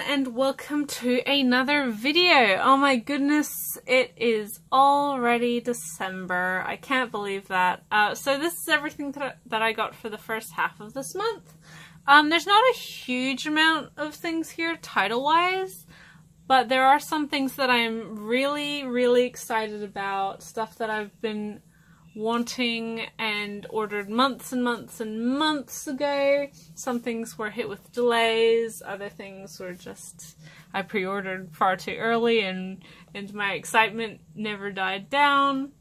and welcome to another video. Oh my goodness, it is already December. I can't believe that. So this is everything that I got for the first half of this month. There's not a huge amount of things here title-wise, but there are some things that I'm really excited about. Stuff that I've been wanting and ordered months and months ago. Some things were hit with delays, other things were just I pre-ordered far too early and my excitement never died down.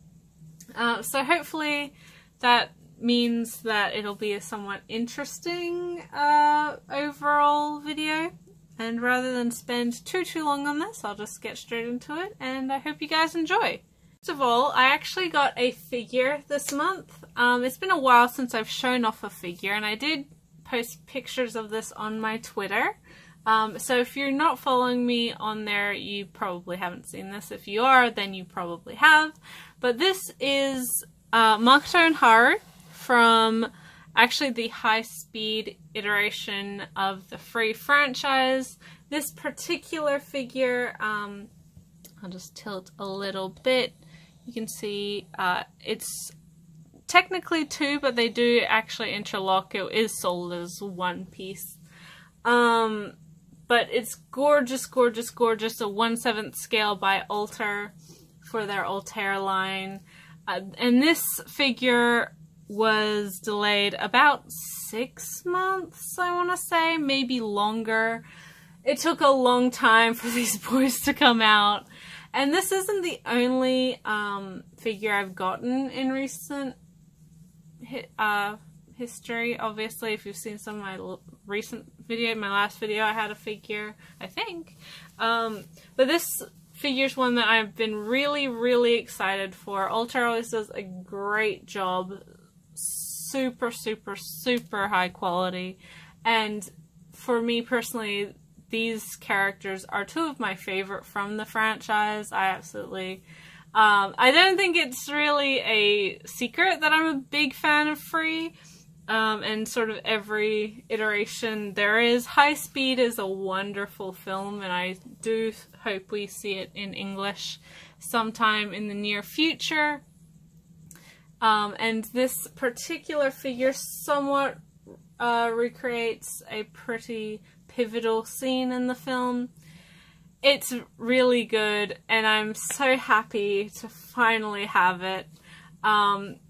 So hopefully that means that it'll be a somewhat interesting overall video, and rather than spend too long on this, I'll just get straight into it, and I hope you guys enjoy. First of all, I actually got a figure this month. It's been a while since I've shown off a figure, and I did post pictures of this on my Twitter. So if you're not following me on there, you probably haven't seen this. If you are, then you probably have. But this is Manga and Haru from actually the high-speed iteration of the Free franchise. This particular figure, I'll just tilt a little bit. You can see it's technically two, but they do actually interlock. It is sold as one piece. But it's gorgeous, a 1/7 scale by Alter for their Altair line. And this figure was delayed about 6 months, I want to say, maybe longer. It took a long time for these boys to come out. And this isn't the only figure I've gotten in recent history. Obviously, if you've seen some of my recent video, my last video, I had a figure, I think. But this figure's one that I've been really excited for. Alter always does a great job. Super high quality. And for me personally, these characters are two of my favorite from the franchise. I absolutely... I don't think it's really a secret that I'm a big fan of Free. And sort of every iteration there is. High Speed is a wonderful film, and I do hope we see it in English sometime in the near future. And this particular figure somewhat recreates a pretty pivotal scene in the film. It's really good, and I'm so happy to finally have it.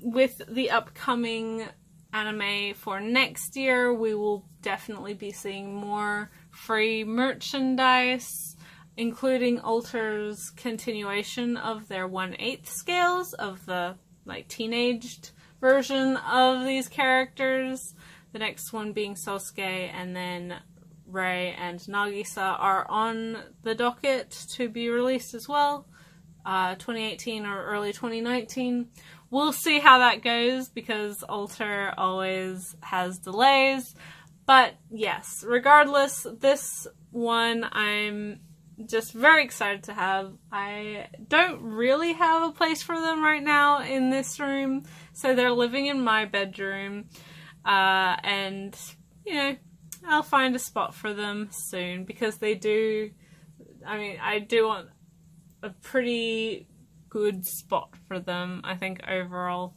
With the upcoming anime for next year, we will definitely be seeing more Free merchandise, including Alter's continuation of their 1/8 scales of the teenaged version of these characters. The next one being Sosuke, and then Rei and Nagisa are on the docket to be released as well, 2018 or early 2019. We'll see how that goes, because Alter always has delays. But yes, regardless, this one I'm just very excited to have. I don't really have a place for them right now in this room, so they're living in my bedroom. And, you know, I'll find a spot for them soon, because they do, I do want a pretty good spot for them, I think, overall.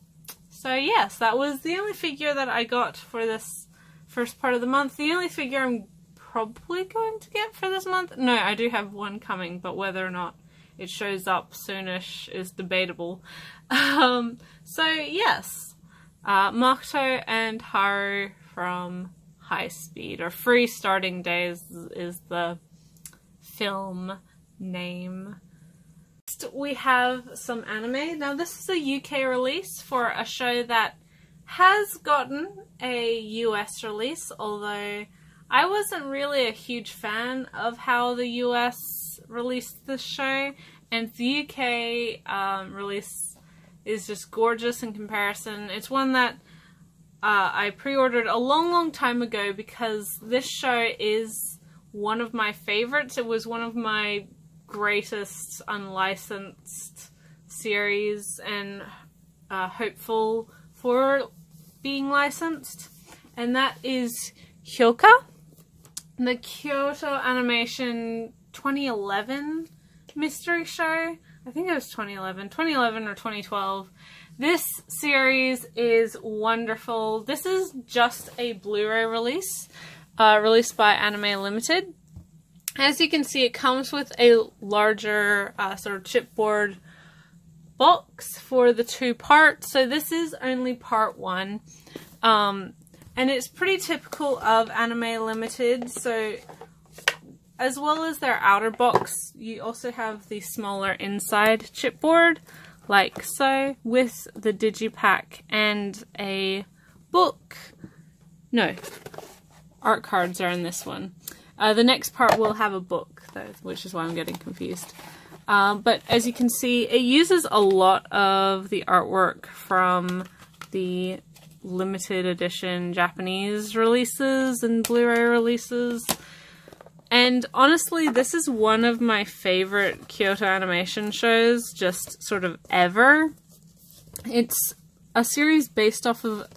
So yes, that was the only figure that I got for this first part of the month. The only figure I'm probably going to get for this month, no, I do have one coming, but whether or not it shows up soonish is debatable. So yes, Manga and Haru from High Speed, or Free Starting Days is the film name. Next we have some anime. Now this is a UK release for a show that has gotten a US release, although I wasn't really a huge fan of how the US released this show, and the UK release is just gorgeous in comparison. It's one that I pre-ordered a long time ago, because this show is one of my favorites. It was one of my greatest unlicensed series, and hopeful for being licensed, and that is Chilka. the Kyoto Animation 2011 mystery show. I think it was 2011 or 2012. This series is wonderful. This is just a Blu-ray release, released by Anime Limited. As you can see, it comes with a larger sort of chipboard box for the 2 parts. So this is only part 1. And it's pretty typical of Anime Limited. So as well as their outer box, you also have the smaller inside chipboard, like so, with the digipack and a book. No, art cards are in this one. The next part will have a book, though, which is why I'm getting confused. But as you can see, it uses a lot of the artwork from the limited edition Japanese releases and Blu-ray releases. And honestly, this is one of my favorite Kyoto Animation shows, just sort of ever. It's a series based off of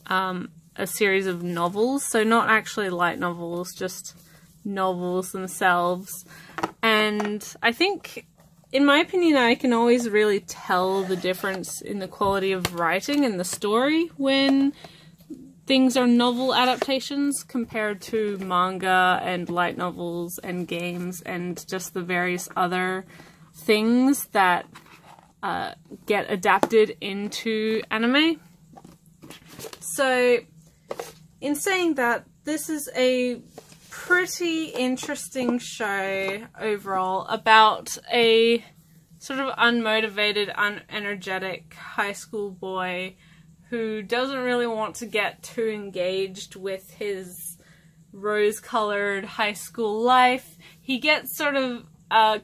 a series of novels, so not actually light novels, just novels themselves. And I think, in my opinion, I can always really tell the difference in the quality of writing and the story when things are novel adaptations compared to manga and light novels and games and just the various other things that get adapted into anime. So, in saying that, this is a pretty interesting show overall about a sort of unmotivated, unenergetic high school boy who doesn't really want to get too engaged with his rose-colored high school life. He gets sort of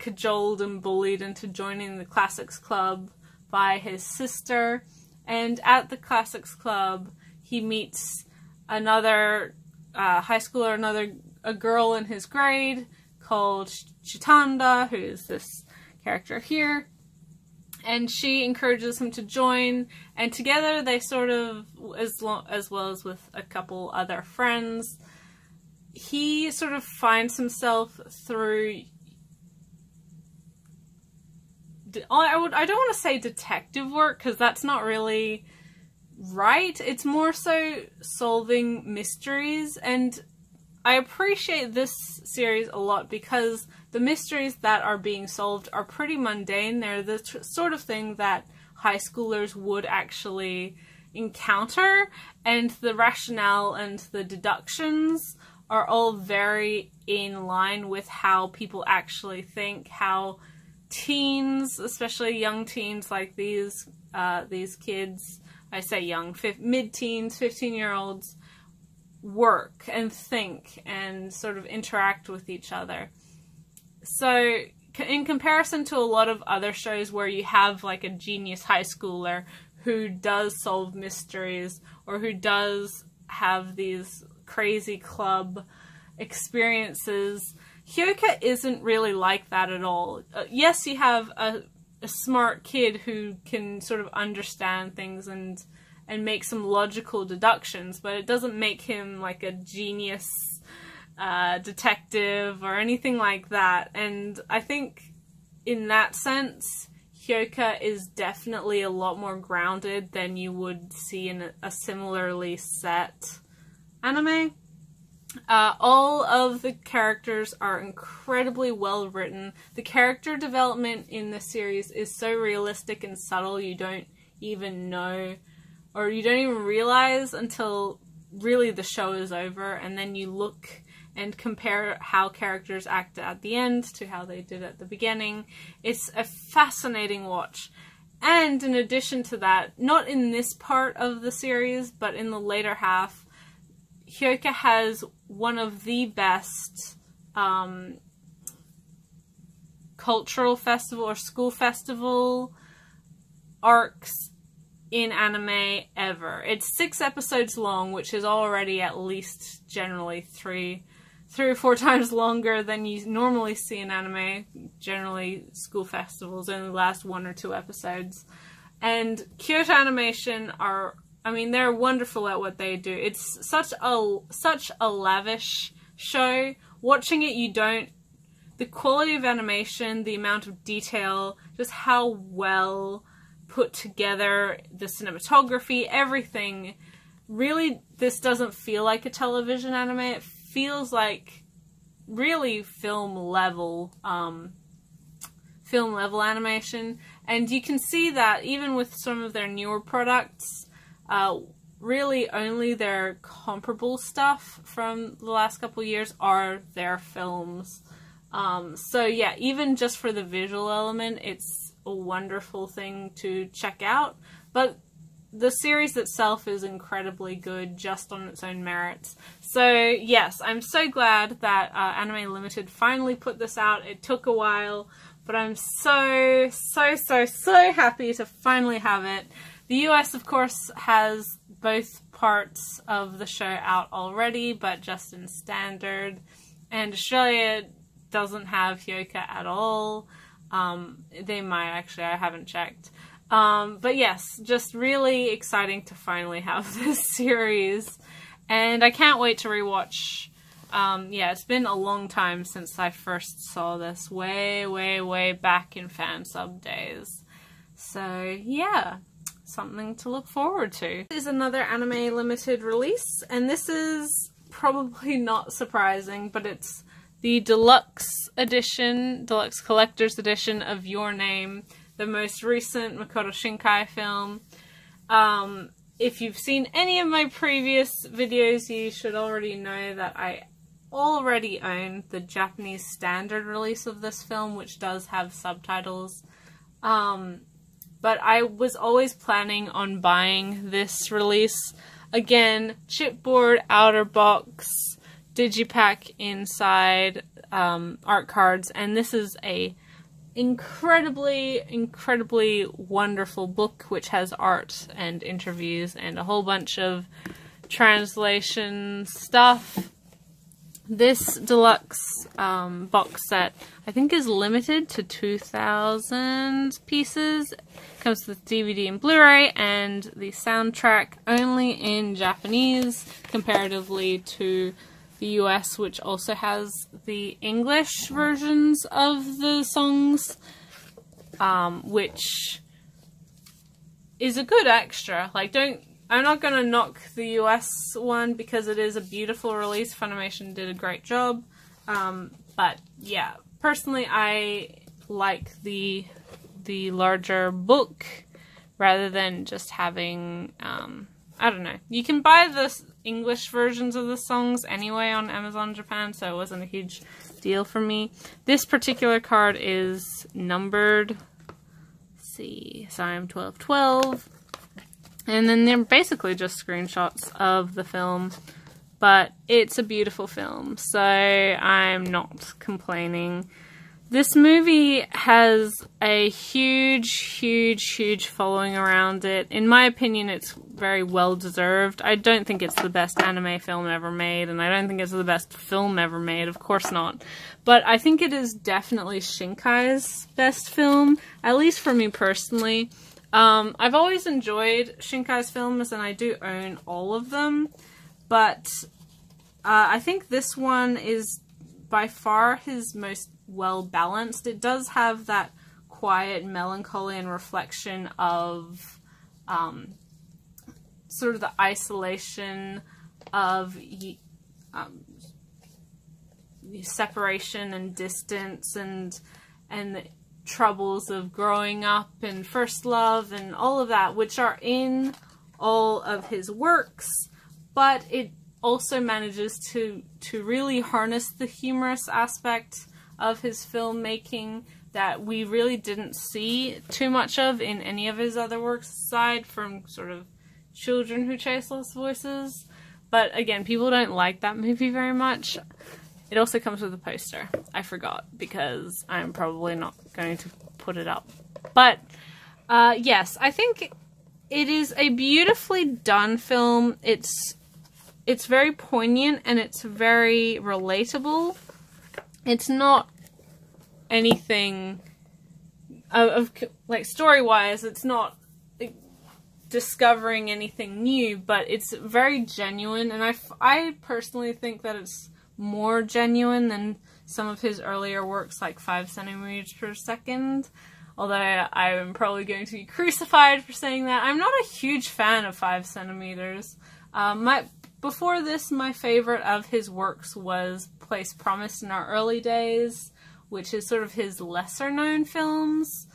cajoled and bullied into joining the classics club by his sister, and at the classics club he meets another high schooler, a girl in his grade called Chitanda, who is this character here. And she encourages him to join, and together they sort of, as well as with a couple other friends, he sort of finds himself through, I don't want to say detective work, because that's not really right. It's more so solving mysteries, and I appreciate this series a lot because the mysteries that are being solved are pretty mundane. They're the sort of thing that high schoolers would actually encounter, and the rationale and the deductions are all very in line with how people actually think, how teens, especially young teens like these kids, I say young, mid-teens, 15-year-olds, work and think and sort of interact with each other. So in comparison to a lot of other shows where you have like a genius high schooler who does solve mysteries or who does have these crazy club experiences, Haikyuu isn't really like that at all. Yes, you have a smart kid who can sort of understand things and make some logical deductions, but it doesn't make him like a genius detective or anything like that. And I think in that sense, Haikyuu is definitely a lot more grounded than you would see in a similarly set anime. All of the characters are incredibly well written. The character development in this series is so realistic and subtle you don't even know, or you don't even realize until really the show is over, and then you look and compare how characters act at the end to how they did at the beginning. It's a fascinating watch. And in addition to that, not in this part of the series, but in the later half, Haikyuu has one of the best cultural festival or school festival arcs in anime ever. It's 6 episodes long, which is already at least generally three or four times longer than you normally see in anime. Generally, school festivals only last 1 or 2 episodes. And Kyoto Animation they're wonderful at what they do. It's such a lavish show. Watching it, the quality of animation, the amount of detail, just how well put together, the cinematography, everything. Really, this doesn't feel like a television anime. It feels like really film level animation. And you can see that even with some of their newer products, really only their comparable stuff from the last couple years are their films. So yeah, even just for the visual element, it's a wonderful thing to check out. But the series itself is incredibly good just on its own merits. So yes, I'm so glad that Anime Limited finally put this out. It took a while, but I'm so happy to finally have it. The US, of course, has both parts of the show out already, but just in standard. And Australia doesn't have Haikyuu at all. They might actually, I haven't checked. But yes, just really exciting to finally have this series. And I can't wait to rewatch. Yeah, it's been a long time since I first saw this. Way back in fan sub days. So yeah, something to look forward to. This is another Anime Limited release, and this is probably not surprising, but it's the deluxe edition, deluxe collector's edition of Your Name, the most recent Makoto Shinkai film. If you've seen any of my previous videos, you should already know that I already own the Japanese standard release of this film, which does have subtitles. But I was always planning on buying this release. Again, chipboard, outer box, digipack inside, art cards, and this is a incredibly wonderful book which has art and interviews and a whole bunch of translation stuff. This deluxe box set, I think, is limited to 2,000 pieces. Comes with DVD and Blu-ray, and the soundtrack only in Japanese, comparatively to the US, which also has the English versions of the songs, which is a good extra. Like, I'm not gonna knock the US one because it is a beautiful release. Funimation did a great job. But yeah, personally I like the larger book rather than just having, I don't know. You can buy the English versions of the songs anyway on Amazon Japan, so it wasn't a huge deal for me. This particular card is numbered. Let's see, Siam 1212. And then they're basically just screenshots of the film, but it's a beautiful film, so I'm not complaining. This movie has a huge following around it. In my opinion, it's very well deserved. I don't think it's the best anime film ever made, and I don't think it's the best film ever made, of course not. But I think it is definitely Shinkai's best film, at least for me personally. I've always enjoyed Shinkai's films, and I do own all of them, but I think this one is by far his most well-balanced. It does have that quiet melancholy and reflection of sort of the isolation of separation and distance and the troubles of growing up and first love and all of that, which are in all of his works, but it also manages to really harness the humorous aspect of his filmmaking that we really didn't see too much of in any of his other works, aside from sort of Children Who Chase Lost Voices. But again, people don't like that movie very much. It also comes with a poster. I forgot, because I'm probably not going to put it up. But, yes, I think it is a beautifully done film. It's very poignant, and it's very relatable. It's not anything like, story-wise, it's not discovering anything new, but it's very genuine, and I personally think that it's more genuine than some of his earlier works, like 5 centimeters per second. Although I'm probably going to be crucified for saying that. I'm not a huge fan of 5 centimeters. Before this, my favorite of his works was Place Promised in Our Early Days, which is sort of his lesser known films.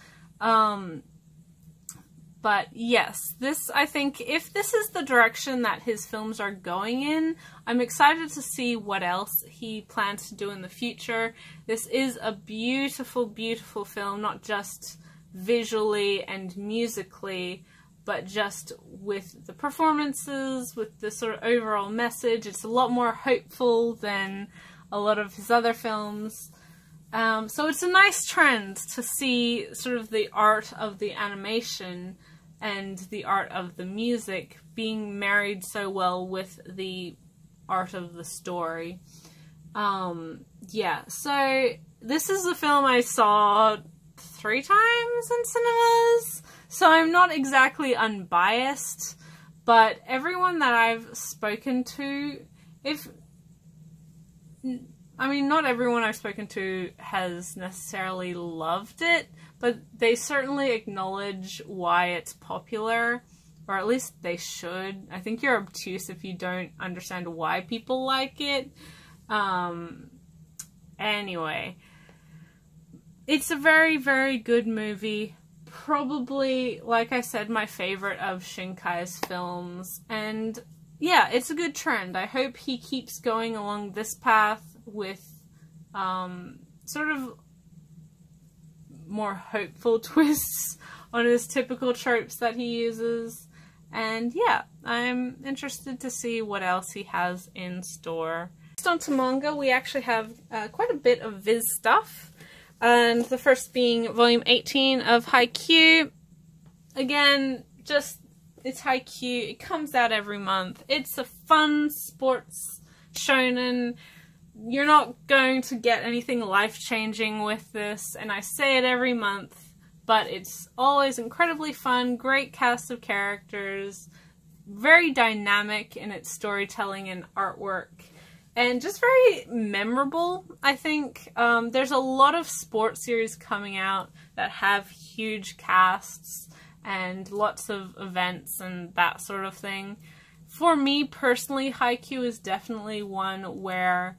But yes, I think if this is the direction that his films are going in, I'm excited to see what else he plans to do in the future. This is a beautiful, beautiful film, not just visually and musically, but just with the performances, with the sort of overall message. It's a lot more hopeful than a lot of his other films. So it's a nice trend to see sort of the art of the animation and the art of the music being married so well with the art of the story. Yeah, so this is a film I saw 3 times in cinemas, so I'm not exactly unbiased, but everyone that I've spoken to, not everyone I've spoken to has necessarily loved it, but they certainly acknowledge why it's popular, or at least they should. I think you're obtuse if you don't understand why people like it. Anyway, it's a very, very good movie. Probably, like I said, my favorite of Shinkai's films. And yeah, it's a good trend. I hope he keeps going along this path with sort of more hopeful twists on his typical tropes that he uses. And yeah, I'm interested to see what else he has in store. Next on to manga, we actually have quite a bit of Viz stuff. And the first being volume 18 of Haikyuu. Again, it's Haikyuu. It comes out every month. It's a fun sports shonen. You're not going to get anything life-changing with this, and I say it every month, but it's always incredibly fun, great cast of characters, very dynamic in its storytelling and artwork, and just very memorable, I think. There's a lot of sports series coming out that have huge casts and lots of events and that sort of thing. For me personally, Haikyuu is definitely one where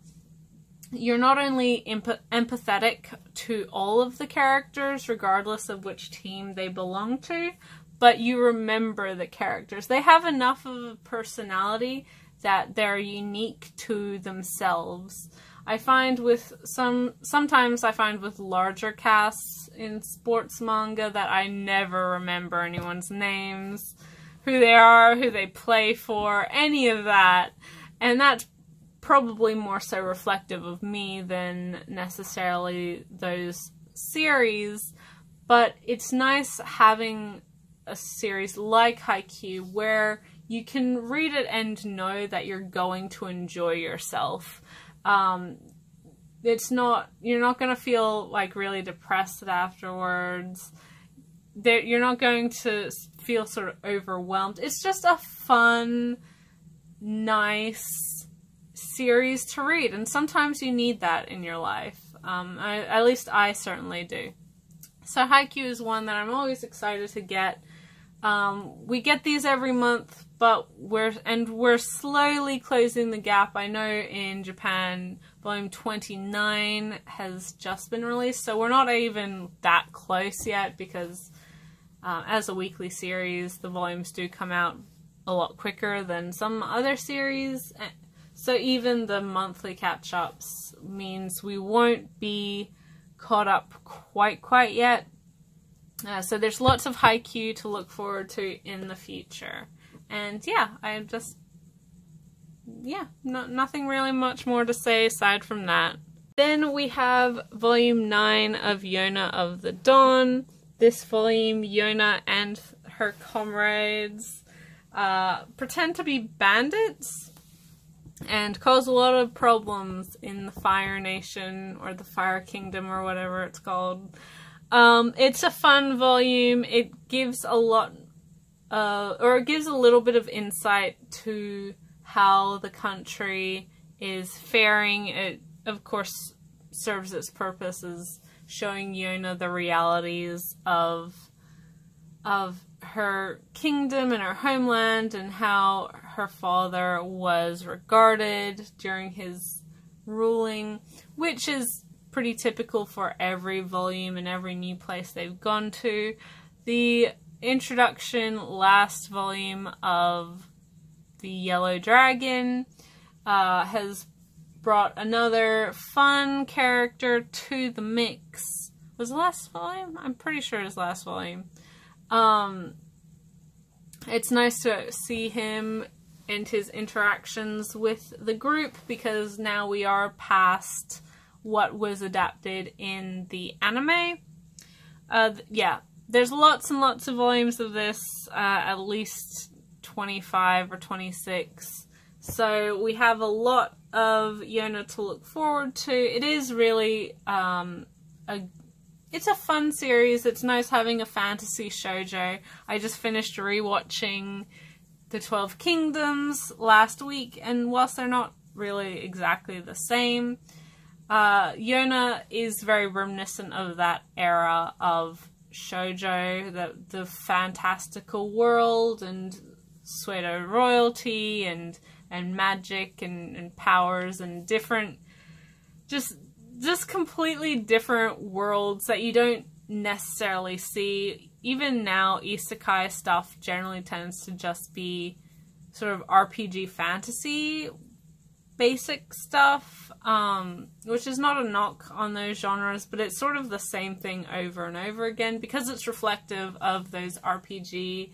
you're not only empathetic to all of the characters, regardless of which team they belong to, but you remember the characters. They have enough of a personality that they're unique to themselves. I find sometimes I find with larger casts in sports manga that I never remember anyone's names, who they are, who they play for, any of that. And that's probably more so reflective of me than necessarily those series, but it's nice having a series like Haikyuu where you can read it and know that you're going to enjoy yourself. You're not going to feel like really depressed afterwards. You're not going to feel sort of overwhelmed. It's just a fun, nice series to read, and sometimes you need that in your life. At least I certainly do. So Haikyuu is one that I'm always excited to get. We get these every month, but we're slowly closing the gap. I know in Japan, volume 29 has just been released, so we're not even that close yet, because as a weekly series, the volumes do come out a lot quicker than some other series. So even the monthly catch-ups means we won't be caught up quite yet. So there's lots of Haikyuu to look forward to in the future. And yeah, nothing really much more to say aside from that. Then we have volume 9 of Yona of the Dawn. This volume, Yona and her comrades pretend to be bandits and cause a lot of problems in the Fire Nation, or the Fire Kingdom, or whatever it's called. It's a fun volume. It gives a lot, it gives a little bit of insight to how the country is faring. It, of course, serves its purpose as showing Yona the realities of her kingdom and her homeland, and how her father was regarded during his ruling, which is pretty typical for every volume and every new place they've gone to. The introduction last volume of the Yellow Dragon has brought another fun character to the mix. Was it last volume? I'm pretty sure it was last volume. It's nice to see him and his interactions with the group, because now we are past what was adapted in the anime. Yeah, there's lots and lots of volumes of this, at least 25 or 26. So we have a lot of Yona to look forward to. It is really it's a fun series. It's nice having a fantasy shoujo. I just finished rewatching The 12 Kingdoms last week, and whilst they're not really exactly the same, Yona is very reminiscent of that era of shoujo, the fantastical world and pseudo royalty and magic and powers and different, just completely different worlds that you don't necessarily see. Even now, isekai stuff generally tends to just be sort of RPG fantasy basic stuff, which is not a knock on those genres, but it's sort of the same thing over and over again because it's reflective of those RPG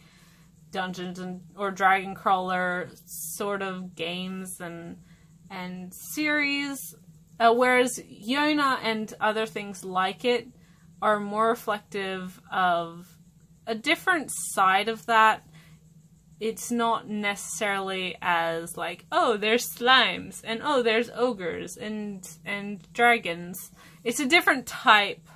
dungeons or dragon crawler sort of games and series, whereas Yona and other things like it are more reflective of a different side of that. It's not necessarily as like, oh, there's slimes, and oh, there's ogres and dragons. It's a different type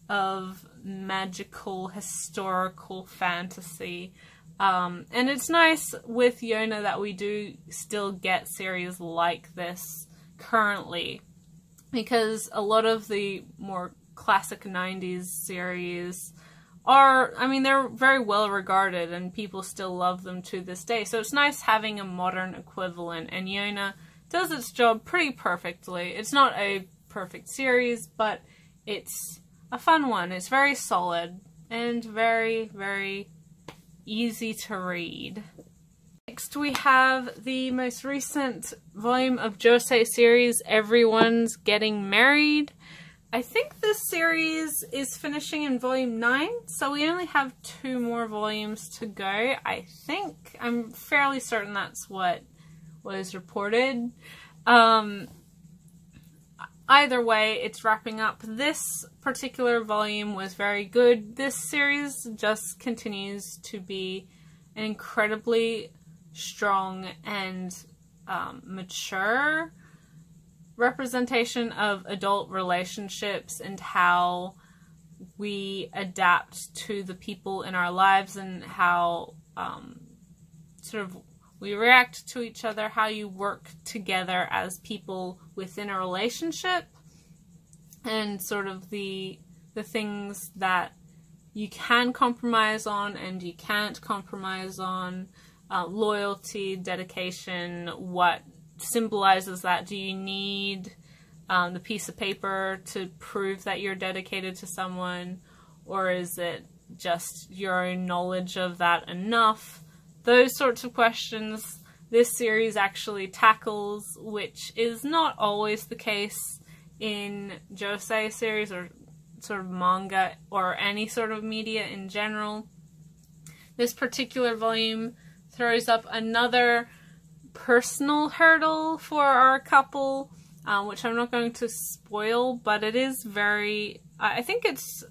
of magical, historical fantasy. And it's nice with Yona that we do still get series like this currently, because a lot of the more classic 90s series are, I mean, they're very well regarded and people still love them to this day. So it's nice having a modern equivalent, and Yona does its job pretty perfectly. It's not a perfect series, but it's a fun one. It's very solid and very, very easy to read. Next we have the most recent volume of Josei series, Everyone's Getting Married. I think this series is finishing in volume 9, so we only have 2 more volumes to go, I think. I'm fairly certain that's what was reported. Either way, it's wrapping up. This particular volume was very good. This series just continues to be an incredibly strong and mature representation of adult relationships and how we adapt to the people in our lives and how sort of we react to each other, how you work together as people within a relationship, and sort of the things that you can compromise on and you can't compromise on, loyalty, dedication, what symbolizes that. Do you need the piece of paper to prove that you're dedicated to someone, or is it just your own knowledge of that enough? Those sorts of questions this series actually tackles, which is not always the case in Josei series or sort of manga or any sort of media in general. This particular volume throws up another personal hurdle for our couple, which I'm not going to spoil, but it is very, I think it's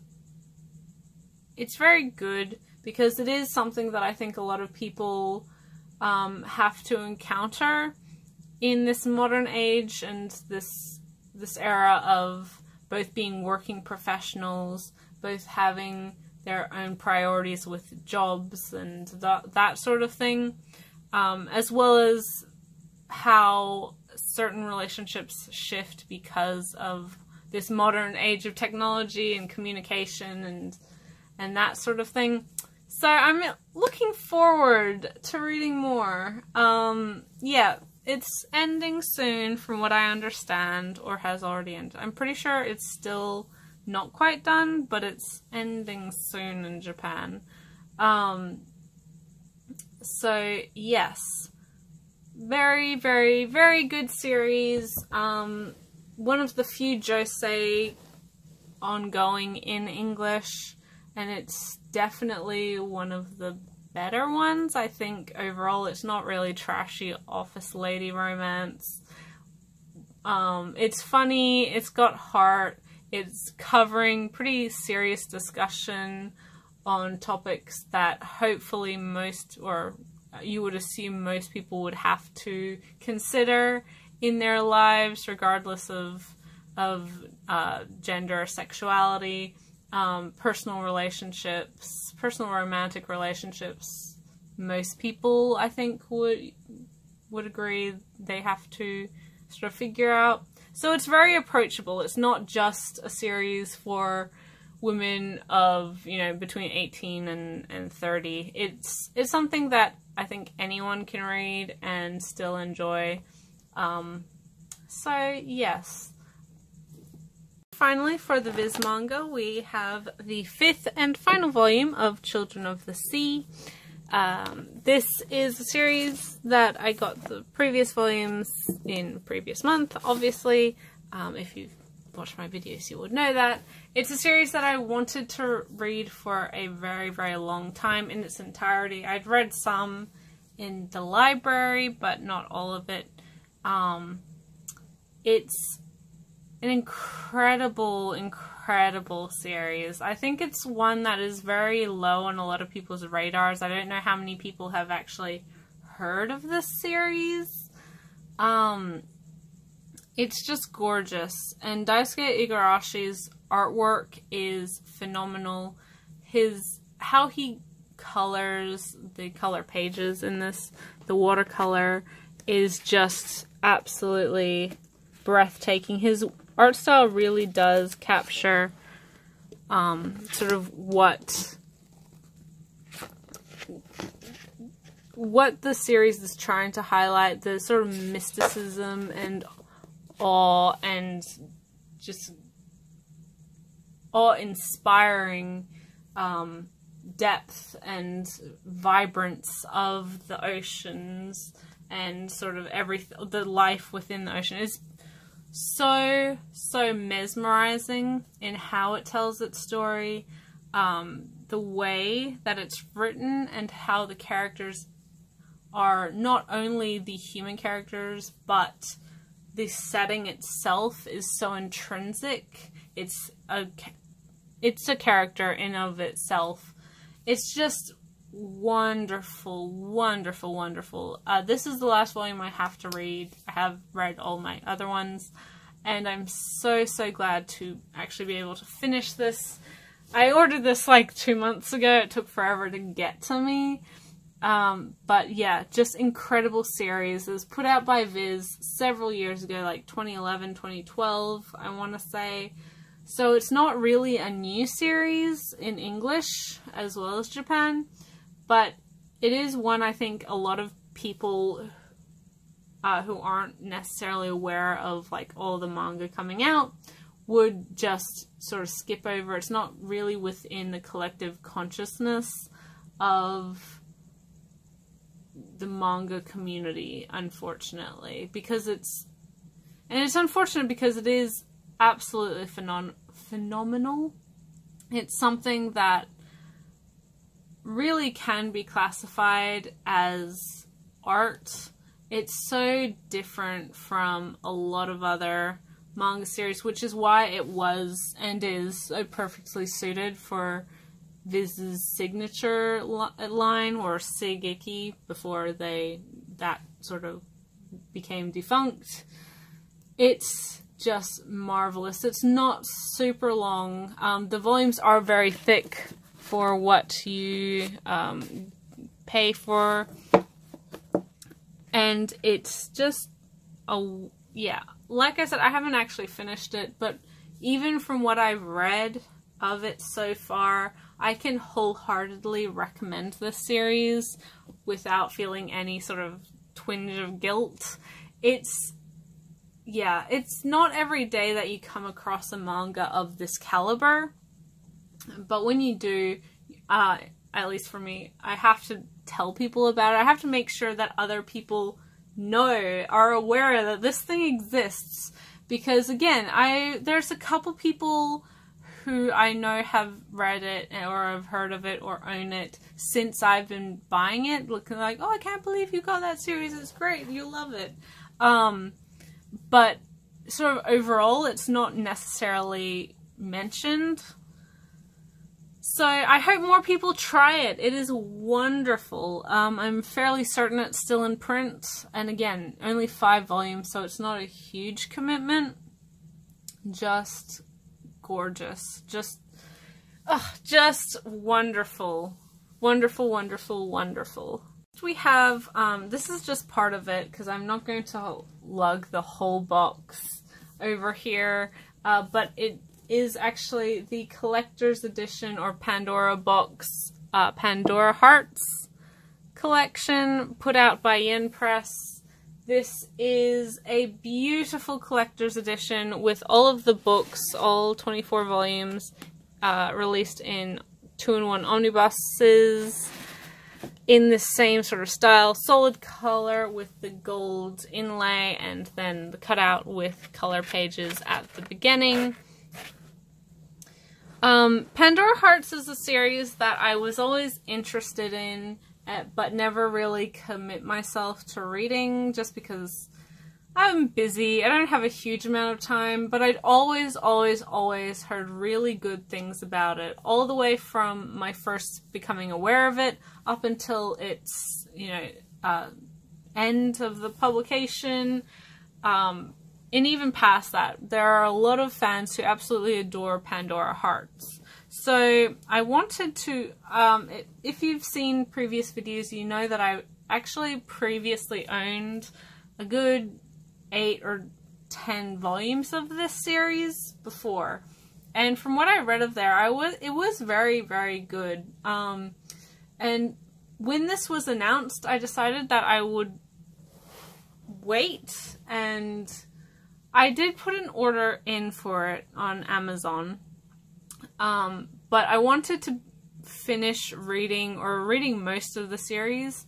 very good because it is something that I think a lot of people have to encounter in this modern age and this era of both being working professionals, both having their own priorities with jobs and that sort of thing, as well as how certain relationships shift because of this modern age of technology and communication and that sort of thing. So I'm looking forward to reading more. Yeah, it's ending soon from what I understand, or has already ended. I'm pretty sure it's still not quite done, but it's ending soon in Japan. So yes, very, very, very good series. One of the few josei ongoing in English, and it's definitely one of the better ones. I think overall it's not really trashy office lady romance. It's funny, it's got heart, it's covering pretty serious discussion on topics that hopefully most, or you would assume most people would have to consider in their lives, regardless of gender or sexuality. Personal relationships, personal romantic relationships, most people I think would agree they have to sort of figure out. So it's very approachable. It's not just a series for women of, you know, between 18 and 30. It's something that I think anyone can read and still enjoy. So yes. Finally, for the Viz manga, we have the 5th and final volume of Children of the Sea. This is a series that I got the previous volumes in previous month, obviously. If you've watched my videos, you would know that. It's a series that I wanted to read for a very, very long time in its entirety. I'd read some in the library, but not all of it. It's an incredible series. I think it's one that is very low on a lot of people's radars. I don't know how many people have actually heard of this series. It's just gorgeous, and Daisuke Igarashi's artwork is phenomenal. How he colors the color pages in this, the watercolor, is just absolutely breathtaking. His art style really does capture sort of what the series is trying to highlight, the sort of mysticism and awe and just awe-inspiring depth and vibrance of the oceans and sort of the life within the ocean is so mesmerizing in how it tells its story, the way that it's written, and how the characters are not only the human characters, but the setting itself is so intrinsic. It's a character in of itself. It's just wonderful, wonderful, wonderful. This is the last volume I have to read. I have read all my other ones, and I'm so glad to actually be able to finish this. I ordered this like 2 months ago. It took forever to get to me. But yeah, just incredible series. It was put out by Viz several years ago, like 2011, 2012, I want to say. So it's not really a new series in English as well as Japan, but it is one I think a lot of people who aren't necessarily aware of like all the manga coming out would just sort of skip over. It's not really within the collective consciousness of the manga community, unfortunately, because it's unfortunate because it is absolutely phenomenal. It's something that really can be classified as art. It's so different from a lot of other manga series, which is why it was and is so perfectly suited for Viz's signature line, or Seigeki, before that sort of became defunct. It's just marvelous. It's not super long. The volumes are very thick for what you pay for, and it's just yeah, like I said, I haven't actually finished it, but even from what I've read of it so far, I can wholeheartedly recommend this series without feeling any sort of twinge of guilt. Yeah, it's not every day that you come across a manga of this caliber, but when you do, at least for me, I have to tell people about it. I have to make sure that other people are aware that this thing exists, because again, there's a couple people who I know have read it or have heard of it or own it since I've been buying it, looking like, oh, I can't believe you got that series, it's great, you'll love it. But sort of overall, it's not necessarily mentioned. So I hope more people try it. It is wonderful. I'm fairly certain it's still in print. And again, only 5 volumes, so it's not a huge commitment. Just gorgeous. Just wonderful. Wonderful, wonderful, wonderful. We have, this is just part of it, because I'm not going to lug the whole box over here, but it is actually the collector's edition or Pandora box, Pandora Hearts collection, put out by Yen Press. This is a beautiful collector's edition with all of the books, all 24 volumes, released in 2-in-1 omnibuses, in the same sort of style, solid color with the gold inlay and then the cutout with color pages at the beginning. Pandora Hearts is a series that I was always interested in, but never really commit myself to reading just because I'm busy. I don't have a huge amount of time, but I'd always heard really good things about it, all the way from my first becoming aware of it up until its, end of the publication, and even past that. There are a lot of fans who absolutely adore Pandora Hearts. So I wanted to, if you've seen previous videos, you know that I actually previously owned a good 8 or 10 volumes of this series before, and from what I read of there, it was very, very good. And when this was announced, I decided that I would wait, and I did put an order in for it on Amazon. But I wanted to finish reading most of the series,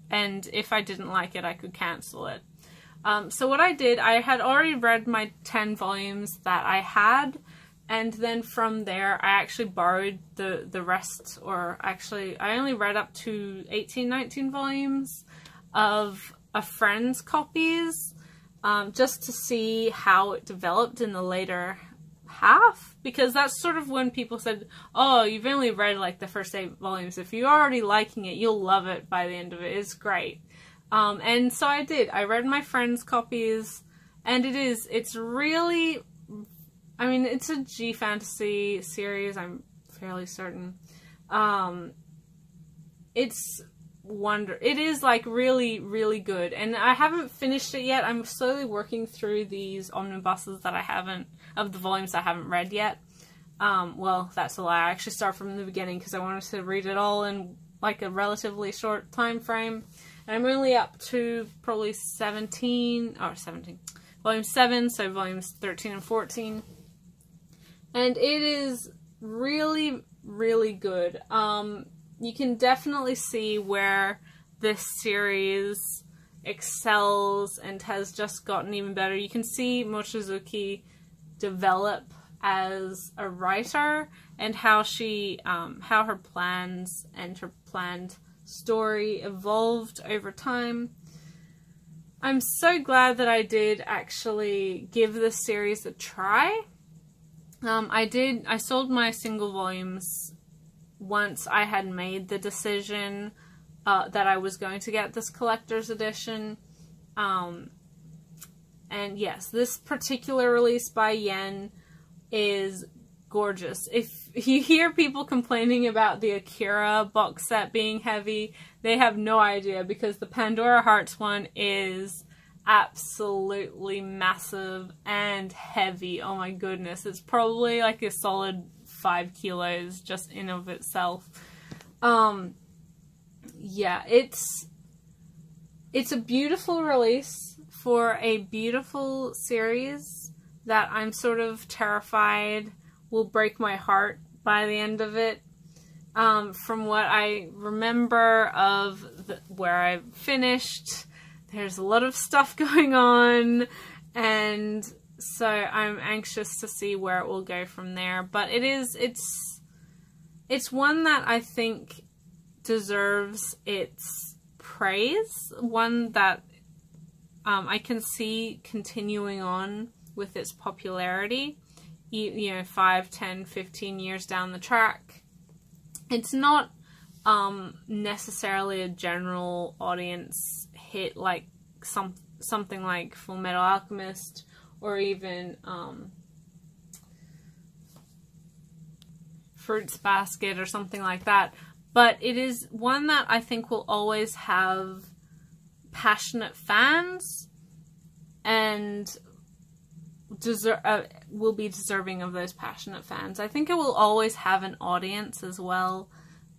and if I didn't like it, I could cancel it. So what I did, I had already read my 10 volumes that I had, and then from there I actually borrowed the rest, or actually I only read up to 18, 19 volumes of a friend's copies, just to see how it developed in the later half, because that's sort of when people said, oh, you've only read like the first 8 volumes, if you're already liking it, you'll love it by the end of it, it's great. And so I did. I read my friend's copies, and it's really, I mean, it's a G fantasy series, I'm fairly certain. It is like really, really good, and I haven't finished it yet. I'm slowly working through these omnibuses that of the volumes I haven't read yet. Well, that's a lie. I actually start from the beginning because I wanted to read it all in like a relatively short time frame. And I'm only up to probably volume 7, so volumes 13 and 14. And it is really, really good. You can definitely see where this series excels and has just gotten even better. You can see Mochizuki develop as a writer, and how how her plans and her planned story evolved over time. I'm so glad that I did actually give this series a try. I sold my single volumes once I had made the decision that I was going to get this collector's edition. And yes, this particular release by Yen is gorgeous. If you hear people complaining about the Akira box set being heavy, they have no idea, because the Pandora Hearts one is absolutely massive and heavy. Oh my goodness, it's probably like a solid 5 kilos just in of itself. Yeah, it's a beautiful release for a beautiful series that I'm sort of terrified will break my heart by the end of it. From what I remember of where I finished, there's a lot of stuff going on, and so I'm anxious to see where it will go from there. But it's one that I think deserves its praise, one that I can see continuing on with its popularity, you know, 5, 10, 15 years down the track. It's not necessarily a general audience hit like something like Full Metal Alchemist or even Fruits Basket or something like that, but it is one that I think will always have passionate fans and will be deserving of those passionate fans. I think it will always have an audience as well.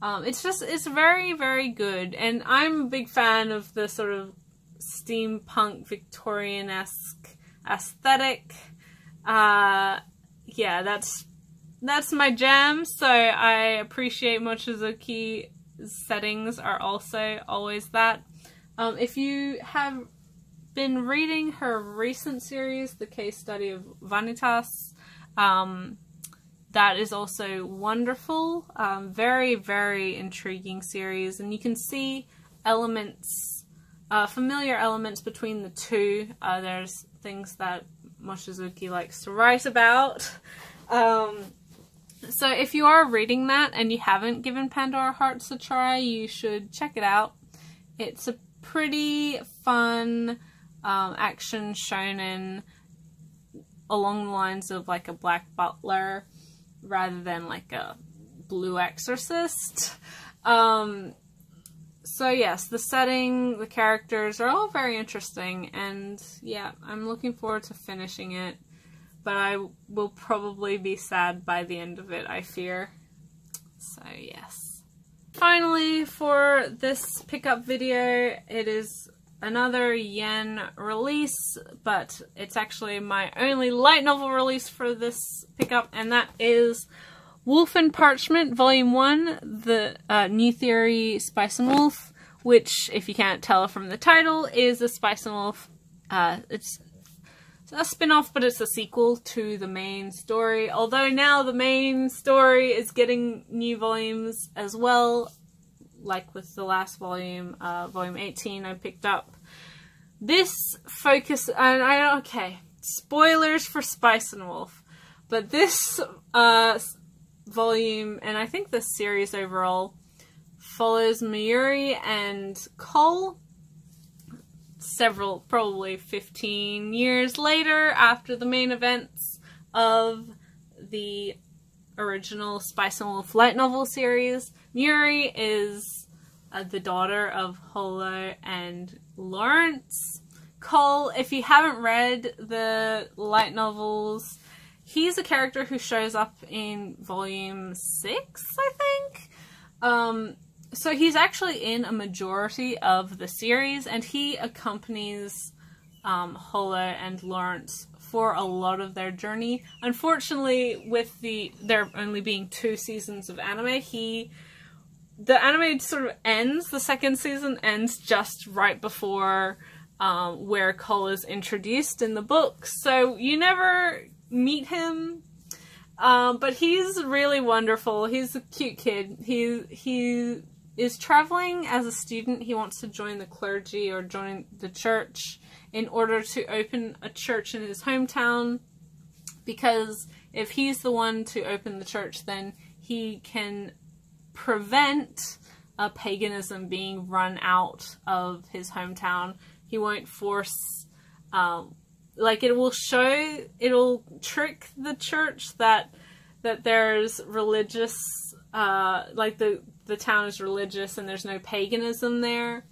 It's very, very good, and I'm a big fan of the sort of steampunk Victorian-esque aesthetic. Yeah, that's my jam, so I appreciate Mochizuki's settings are also always that. If you have been reading her recent series, The Case Study of Vanitas, that is also wonderful. Very, very intriguing series, and you can see elements, familiar elements between the two. There's things that Mochizuki likes to write about. So if you are reading that and you haven't given Pandora Hearts a try, you should check it out. It's a pretty fun action shonen along the lines of like a Black Butler rather than like a Blue Exorcist. So yes, the setting, the characters are all very interesting, and yeah, I'm looking forward to finishing it. But I will probably be sad by the end of it, I fear. So yes. Finally, for this pickup video, it is another yen release, but it's actually my only light novel release for this pickup, and that is Wolf and Parchment Volume 1, the New Theory Spice and Wolf, which, if you can't tell from the title, is a Spice and Wolf. It's a spin-off, but it's a sequel to the main story, although now the main story is getting new volumes as well, like with the last volume, volume 18 I picked up. This focus, and okay, spoilers for Spice and Wolf, but this volume, and I think this series overall, follows Mayuri and Cole several, probably 15 years later after the main events of the original Spice and Wolf light novel series. Mayuri is the daughter of Holo and Lawrence. Cole, if you haven't read the light novels, he's a character who shows up in volume 6, I think. So he's actually in a majority of the series, and he accompanies Holo and Lawrence for a lot of their journey. Unfortunately, with there only being 2 seasons of anime, the anime sort of ends, the second season ends just right before where Cole is introduced in the books, so you never meet him. But he's really wonderful. He's a cute kid. He is traveling as a student. He wants to join the clergy or join the church in order to open a church in his hometown, because if he's the one to open the church, then he can prevent paganism being run out of his hometown. He won't force, like it'll trick the church that there's religious, like the town is religious and there's no paganism there,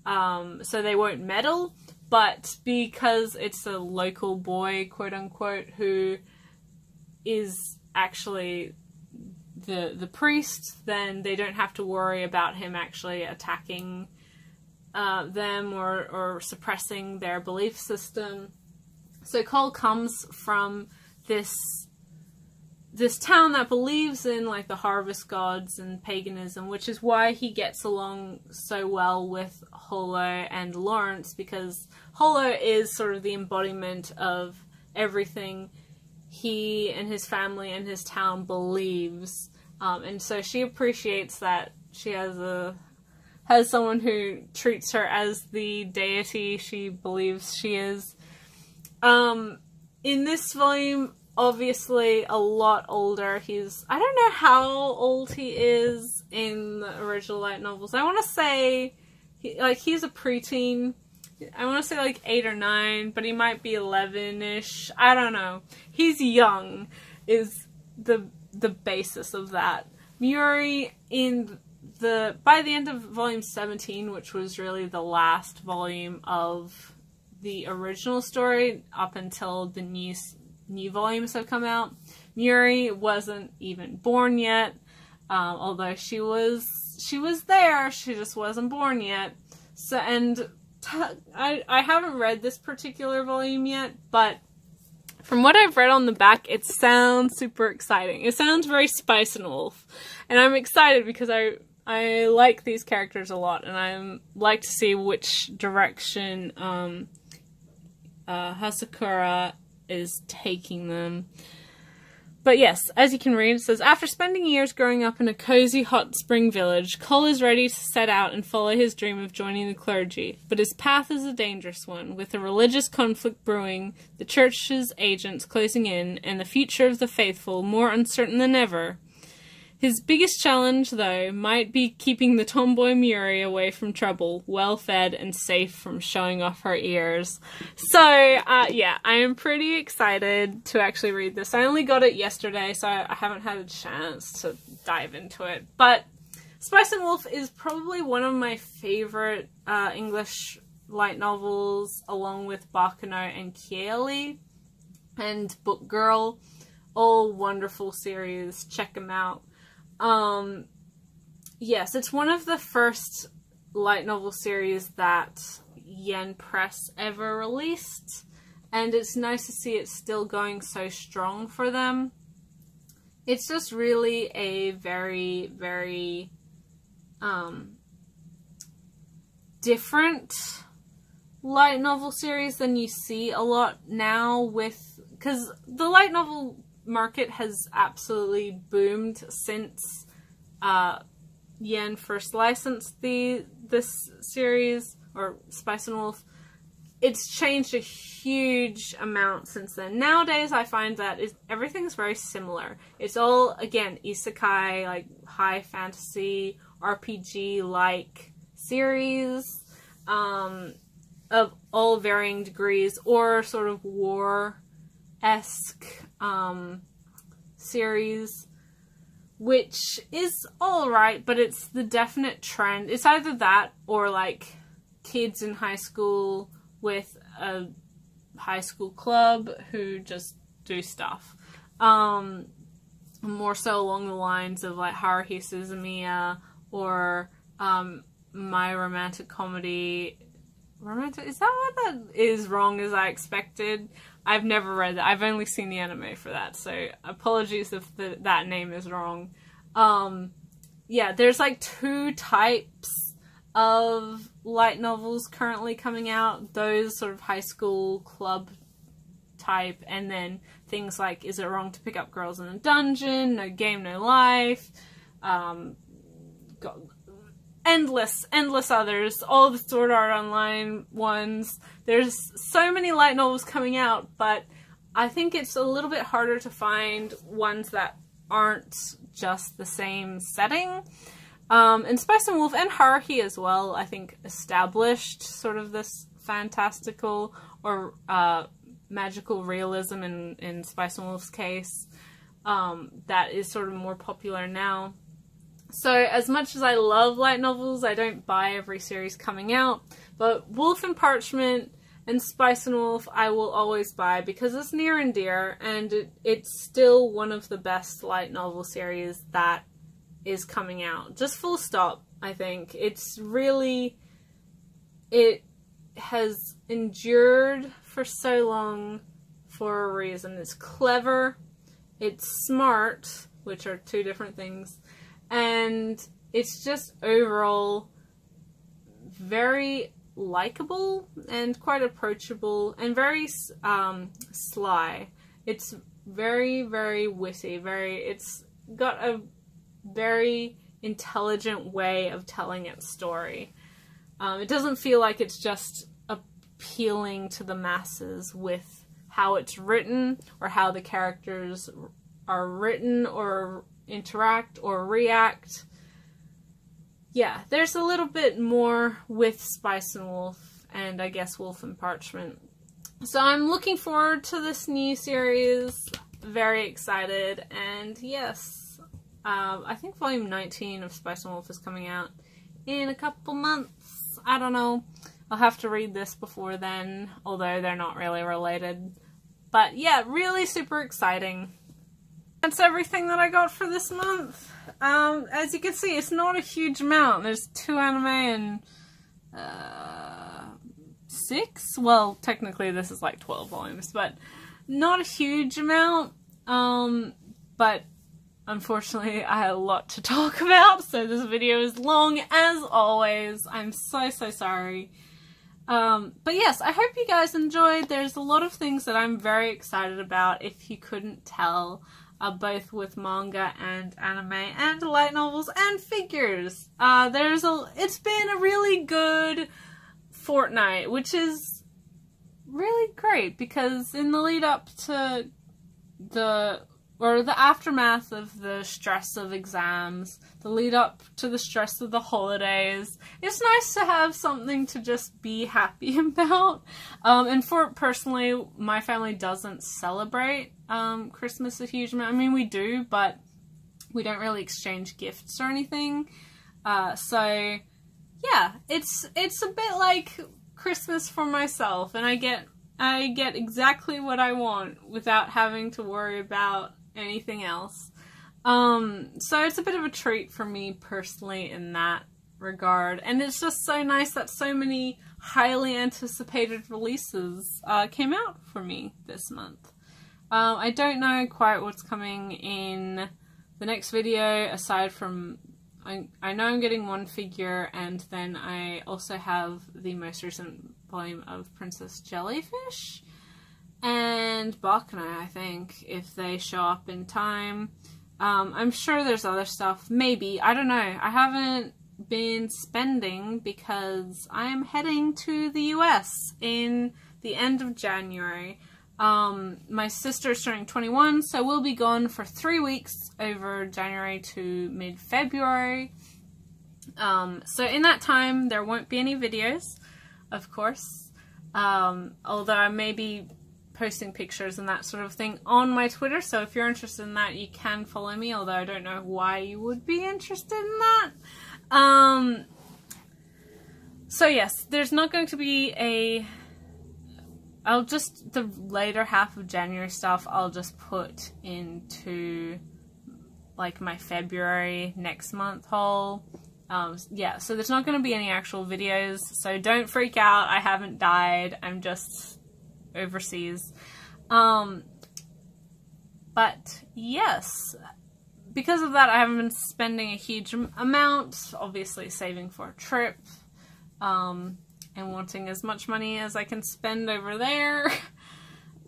so they won't meddle, but because it's a local boy, quote unquote, who is actually the priest, then they don't have to worry about him actually attacking them or suppressing their belief system. So Cole comes from this town that believes in like the harvest gods and paganism, which is why he gets along so well with Holo and Lawrence, because Holo is sort of the embodiment of everything he and his family and his town believes. And so she appreciates that she has someone who treats her as the deity she believes she is. In this volume, obviously a lot older. I don't know how old he is in the original light novels. I want to say, he's a preteen. I want to say like 8 or 9, but he might be 11-ish. I don't know. He's young, is the basis of that. Muri, by the end of volume 17, which was really the last volume of the original story up until the new volumes have come out, Muri wasn't even born yet, although she was there, she just wasn't born yet. So, and I haven't read this particular volume yet, but from what I've read on the back, it sounds super exciting. It sounds very Spice and Wolf, and I'm excited because I like these characters a lot, and I like to see which direction Hasakura is taking them. But yes, as you can read, it says, after spending years growing up in a cozy hot spring village, Cole is ready to set out and follow his dream of joining the clergy. But his path is a dangerous one, with a religious conflict brewing, the church's agents closing in, and the future of the faithful more uncertain than ever. His biggest challenge, though, might be keeping the tomboy Muri away from trouble, well-fed and safe from showing off her ears. So, yeah, I am pretty excited to actually read this. I only got it yesterday, so I haven't had a chance to dive into it. But Spice and Wolf is probably one of my favorite English light novels, along with Baccano and Kieli and Book Girl. All wonderful series. Check them out. Yes, it's one of the first light novel series that Yen Press ever released, and it's nice to see it still going so strong for them. It's just really a very, very, different light novel series than you see a lot now because the light novel market has absolutely boomed since Yen first licensed this series, or Spice and Wolf. It's changed a huge amount since then. Nowadays, I find that everything's very similar. It's all, again, isekai, like high fantasy, RPG-like series of all varying degrees, or sort of war-esque series, which is alright, but it's the definite trend. It's either that or like kids in high school with a high school club who just do stuff. More so along the lines of like Haruhi Suzumiya or My Romantic Comedy. Is that what that is? Wrong as I expected? I've never read that. I've only seen the anime for that, so apologies if that name is wrong. Yeah, there's like 2 types of light novels currently coming out. Those sort of high school club type, and then things like Is It Wrong to Pick Up Girls in a Dungeon, No Game, No Life, endless others, all the Sword Art Online ones. There's so many light novels coming out, but I think it's a little bit harder to find ones that aren't just the same setting. And Spice and Wolf and Haruhi as well, I think, established sort of this fantastical or magical realism in Spice and Wolf's case that is sort of more popular now. So as much as I love light novels, I don't buy every series coming out, but Wolf and Parchment And Spice and Wolf I will always buy because it's near and dear, and it's still one of the best light novel series that is coming out. Just full stop, I think. It's really... It has endured for so long for a reason. It's clever, it's smart, which are two different things, and it's just overall very likable and quite approachable and very sly. It's very, very witty, it's got a very intelligent way of telling its story. It doesn't feel like it's just appealing to the masses with how it's written or how the characters are written or interact or react. Yeah, there's a little bit more with Spice and Wolf, and I guess Wolf and Parchment. So I'm looking forward to this new series. Very excited, and yes, I think volume 19 of Spice and Wolf is coming out in a couple months. I don't know. I'll have to read this before then, although they're not really related. But yeah, really super exciting. That's everything that I got for this month. As you can see, it's not a huge amount. There's 2 anime and 6? Well, technically this is like 12 volumes, but not a huge amount. But unfortunately I had a lot to talk about, so this video is long as always. I'm so sorry. But yes, I hope you guys enjoyed. There's a lot of things that I'm very excited about, if you couldn't tell. Both with manga and anime and light novels and figures. It's been a really good fortnight, which is really great because in the lead up to the aftermath of the stress of exams, the lead up to the stress of the holidays, it's nice to have something to just be happy about. And personally, my family doesn't celebrate Christmas a huge amount. I mean, we do, but we don't really exchange gifts or anything. So yeah, it's a bit like Christmas for myself, and I get exactly what I want without having to worry about anything else. So it's a bit of a treat for me personally in that regard, and it's just so nice that so many highly anticipated releases came out for me this month. I don't know quite what's coming in the next video aside from I know I'm getting one figure, and then I also have the most recent volume of Princess Jellyfish and Bakuna, I think, if they show up in time. I'm sure there's other stuff, maybe, I don't know. I haven't been spending because I'm heading to the US in the end of January. My sister's turning 21, so we'll be gone for 3 weeks over January to mid-February. So in that time, there won't be any videos, of course, although I may be posting pictures and that sort of thing on my Twitter, so if you're interested in that, you can follow me, although I don't know why you would be interested in that. So yes, there's not going to be the later half of January stuff I'll just put into like my February next month haul. Yeah, so there's not going to be any actual videos, so don't freak out, I haven't died, I'm just overseas. But yes, because of that I haven't been spending a huge amount, obviously saving for a trip, and wanting as much money as I can spend over there.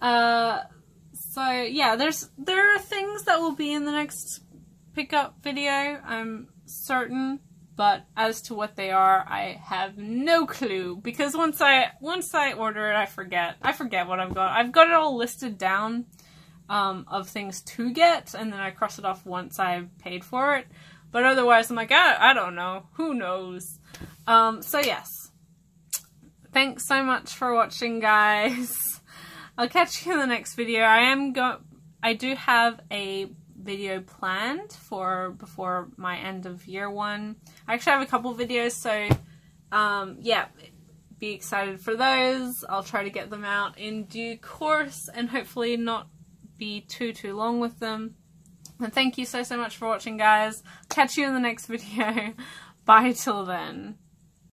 So yeah, there are things that will be in the next pickup video, I'm certain, but as to what they are, I have no clue, because once I order it, I forget what I've got. I've got it all listed down of things to get, and then I cross it off once I've paid for it, but otherwise I'm like, I don't know, who knows. So yes, thanks so much for watching, guys. I'll catch you in the next video. I do have a video planned for before my end of year one. I actually have a couple videos, so yeah, be excited for those. I'll try to get them out in due course and hopefully not be too long with them. And thank you so much for watching, guys. Catch you in the next video. Bye till then.